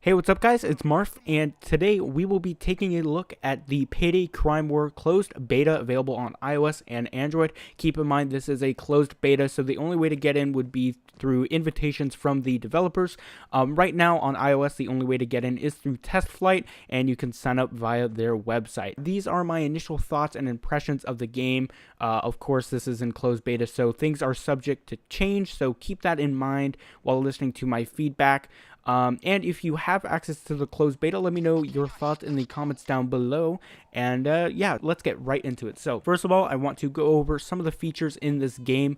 Hey, what's up guys? It's Marf, and today we will be taking a look at the Payday Crime War closed beta available on iOS and Android. Keep in mind this is a closed beta, so the only way to get in would be through invitations from the developers. Right now on iOS, the only way to get in is through Test Flight, and you can sign up via their website. These are my initial thoughts and impressions of the game. Of course, this is in closed beta, so things are subject to change, so keep that in mind while listening to my feedback. And if you have access to the closed beta, let me know your thoughts in the comments down below. And yeah, let's get right into it. So first of all, I want to go over some of the features in this game.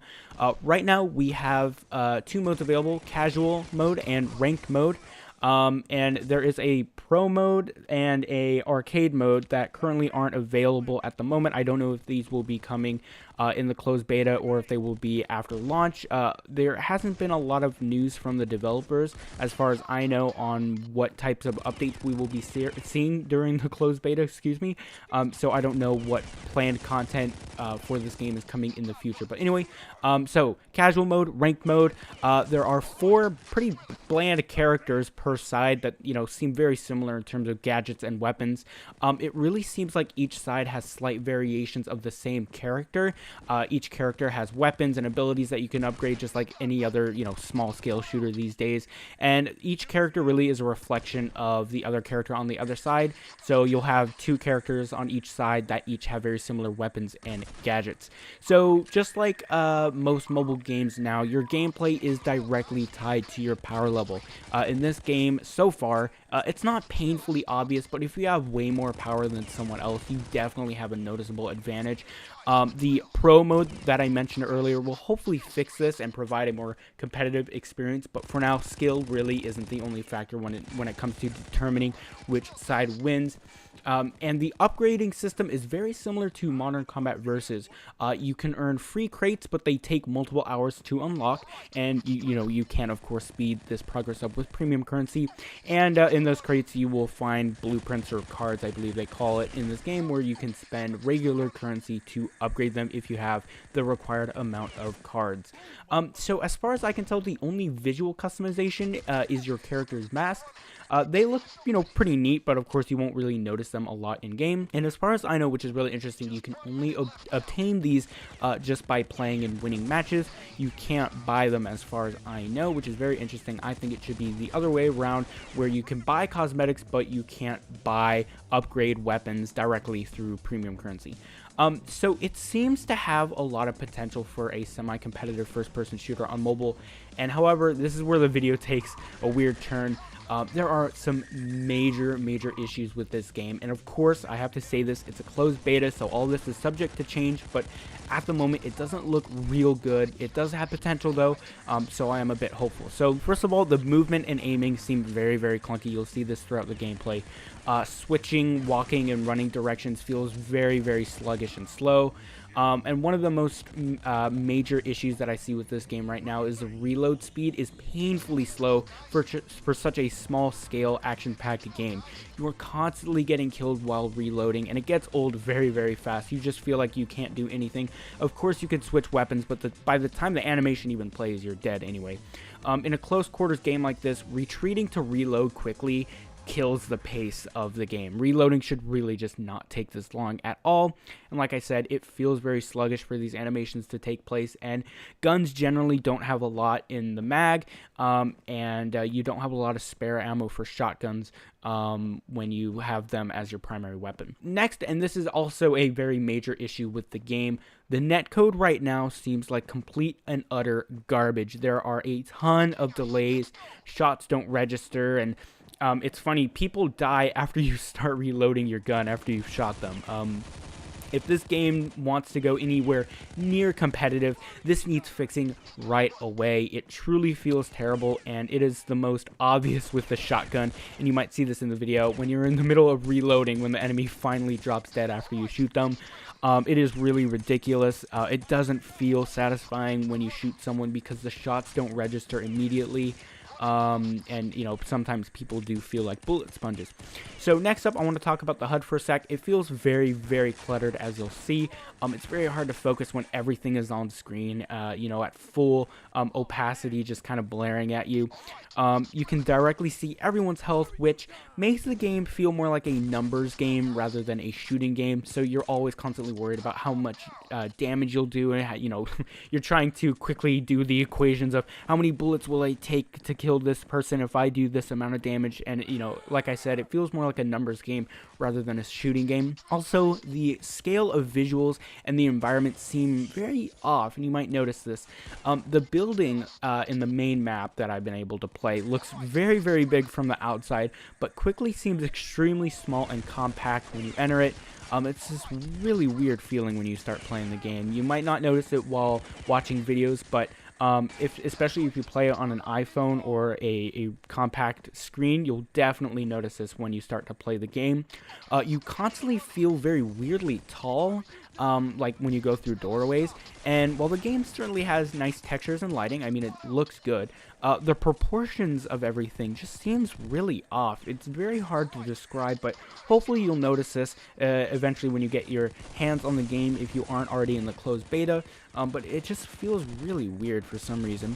Right now, we have two modes available, casual mode and ranked mode. And there is a pro mode and a arcade mode that currently aren't available at the moment. I don't know if these will be coming in the closed beta or if they will be after launch. There hasn't been a lot of news from the developers as far as I know on what types of updates we will be seeing during the closed beta, so I don't know what planned content for this game is coming in the future. But anyway, so casual mode, ranked mode, there are 4 pretty bland characters per side that, you know, seem very similar in terms of gadgets and weapons. It really seems like each side has slight variations of the same character. Each character has weapons and abilities that you can upgrade just like any other, you know, small scale shooter these days. And each character really is a reflection of the other character on the other side. So you'll have 2 characters on each side that each have very similar weapons and gadgets. So just like most mobile games now, your gameplay is directly tied to your power level. In this game so far, it's not painfully obvious, but if you have way more power than someone else, you definitely have a noticeable advantage. The pro mode that I mentioned earlier will hopefully fix this and provide a more competitive experience, but for now, skill really isn't the only factor when it comes to determining which side wins. And the upgrading system is very similar to Modern Combat Versus. You can earn free crates, but they take multiple hours to unlock, and you can of course speed this progress up with premium currency. And in those crates, you will find blueprints or cards, I believe they call it in this game, where you can spend regular currency to upgrade them if you have the required amount of cards. So as far as I can tell, the only visual customization is your character's mask. They look, pretty neat, but of course you won't really notice them a lot in game. And as far as I know, which is really interesting, you can only obtain these just by playing and winning matches. You can't buy them as far as I know, which is very interesting. I think it should be the other way around, where you can buy cosmetics, but you can't buy upgrade weapons directly through premium currency. So it seems to have a lot of potential for a semi-competitive first-person shooter on mobile. And however, this is where the video takes a weird turn. There are some major issues with this game, and of course I have to say this, it's a closed beta, so all this is subject to change, but at the moment it doesn't look real good. It does have potential though, so I am a bit hopeful. So first of all, the movement and aiming seem very clunky. You'll see this throughout the gameplay. Switching, walking, and running directions feels very sluggish and slow. And one of the most major issues that I see with this game right now is the reload speed is painfully slow for such a small scale action-packed game. You are constantly getting killed while reloading, and it gets old very fast. You just feel like you can't do anything. Of course you can switch weapons, but by the time the animation even plays, you're dead anyway. In a close quarters game like this, retreating to reload quickly kills the pace of the game. Reloading should really just not take this long at all, and like I said, it feels very sluggish for these animations to take place, and guns generally don't have a lot in the mag, and you don't have a lot of spare ammo for shotguns when you have them as your primary weapon. Next, and this is also a very major issue with the game, the netcode right now seems like complete and utter garbage. There are a ton of delays, shots don't register, and it's funny, people die after you start reloading your gun after you've shot them. If this game wants to go anywhere near competitive, this needs fixing right away. It truly feels terrible, and it is the most obvious with the shotgun, and you might see this in the video when you're in the middle of reloading when the enemy finally drops dead after you shoot them. It is really ridiculous. It doesn't feel satisfying when you shoot someone because the shots don't register immediately. and you know, sometimes people do feel like bullet sponges. So next up, I want to talk about the HUD for a sec. It feels very, very cluttered, as you'll see. It's very hard to focus when everything is on screen, you know, at full opacity, just kind of blaring at you. You can directly see everyone's health, which makes the game feel more like a numbers game rather than a shooting game. So you're always constantly worried about how much damage you'll do, and how, you know, you're trying to quickly do the equations of how many bullets will I take to kill this person if I do this amount of damage. And you know, like I said, it feels more like a numbers game rather than a shooting game. Also, the scale of visuals and the environment seem very off, and you might notice this. The building in the main map that I've been able to play looks very, very big from the outside, but quickly seems extremely small and compact when you enter it. It's this really weird feeling when you start playing the game. You might not notice it while watching videos, but especially if you play it on an iPhone or a compact screen, you'll definitely notice this when you start to play the game. You constantly feel very weirdly tall, like when you go through doorways, and while the game certainly has nice textures and lighting, I mean, it looks good, the proportions of everything just seems really off. It's very hard to describe, but hopefully you'll notice this eventually when you get your hands on the game if you aren't already in the closed beta, but it just feels really weird for some reason.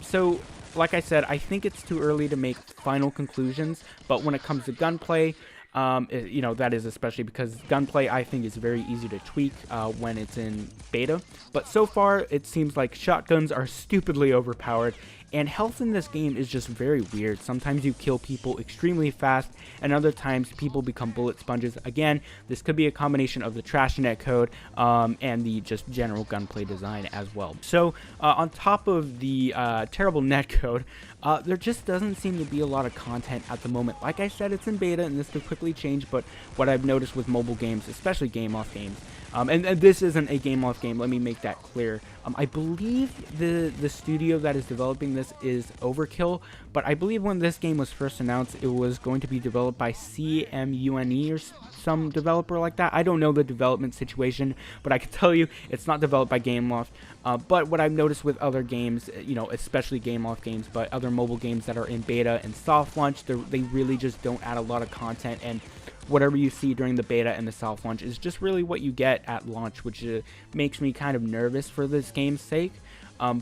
So like I said, I think it's too early to make final conclusions, but when it comes to gunplay, you know, that is especially because gunplay, I think, is very easy to tweak when it's in beta. But so far, it seems like shotguns are stupidly overpowered, and health in this game is just very weird. Sometimes you kill people extremely fast, and other times people become bullet sponges. Again, this could be a combination of the trash netcode and the just general gunplay design as well. So on top of the terrible netcode, there just doesn't seem to be a lot of content at the moment. Like I said, it's in beta, and this could quickly change, but what I've noticed with mobile games, especially game-off games, and this isn't a game-off game, let me make that clear. I believe the studio that is developing this is Overkill, but I believe when this game was first announced, it was going to be developed by CMUNE or some developer like that. I don't know the development situation, but I can tell you it's not developed by GameLoft. But what I've noticed with other games, you know, especially GameLoft games, but other mobile games that are in beta and soft launch, they really just don't add a lot of content, and whatever you see during the beta and the soft launch is just really what you get at launch, which makes me kind of nervous for this game's sake.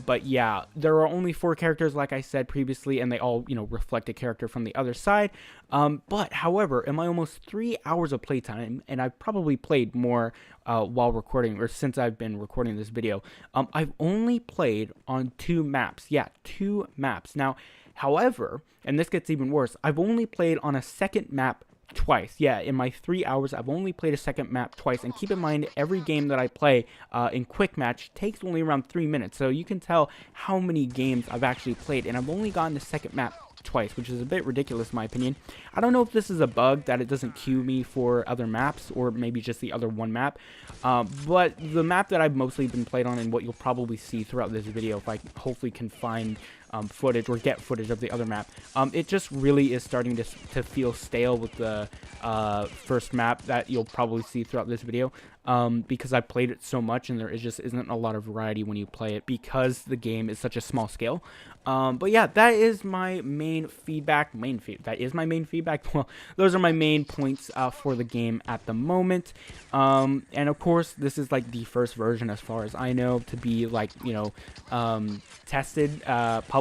But yeah, there are only 4 characters, like I said previously, and they all, you know, reflect a character from the other side. But however, in my almost 3 hours of playtime, and I've probably played more while recording, or since I've been recording this video, I've only played on 2 maps. Yeah, 2 maps. Now, however, and this gets even worse, I've only played on a second map twice. Yeah, in my 3 hours, I've only played a second map twice, and keep in mind, every game that I play in quick match takes only around 3 minutes, so you can tell how many games I've actually played, and I've only gotten the second map twice, which is a bit ridiculous in my opinion. I don't know if this is a bug that it doesn't queue me for other maps, or maybe just the other one map, but the map that I've mostly been played on, and what you'll probably see throughout this video, if I hopefully can find footage or get footage of the other map, it just really is starting to feel stale with the first map that you'll probably see throughout this video, because I've played it so much and there just isn't a lot of variety when you play it because the game is such a small scale. But yeah, that is my main feedback. That is my main feedback. Well, those are my main points for the game at the moment. And of course, this is like the first version, as far as I know, to be like, you know, tested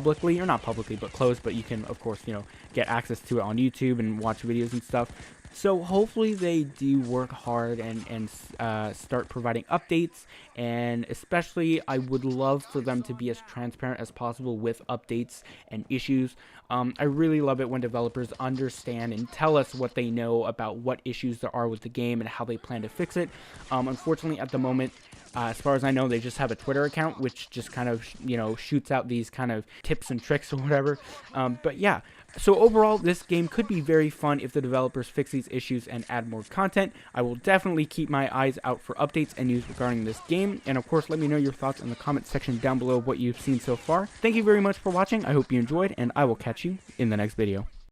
publicly, or not publicly, but closed. But you can, of course, you know, get access to it on YouTube and watch videos and stuff. So hopefully they do work hard and start providing updates, and especially I would love for them to be as transparent as possible with updates and issues. I really love it when developers understand and tell us what they know about what issues there are with the game and how they plan to fix it. Unfortunately, at the moment, as far as I know, they just have a Twitter account, which just kind of, you know, shoots out these kind of tips and tricks or whatever. But yeah, so overall, this game could be very fun if the developers fix these issues and add more content. I will definitely keep my eyes out for updates and news regarding this game. And of course, let me know your thoughts in the comment section down below of what you've seen so far. Thank you very much for watching. I hope you enjoyed, and I will catch you in the next video.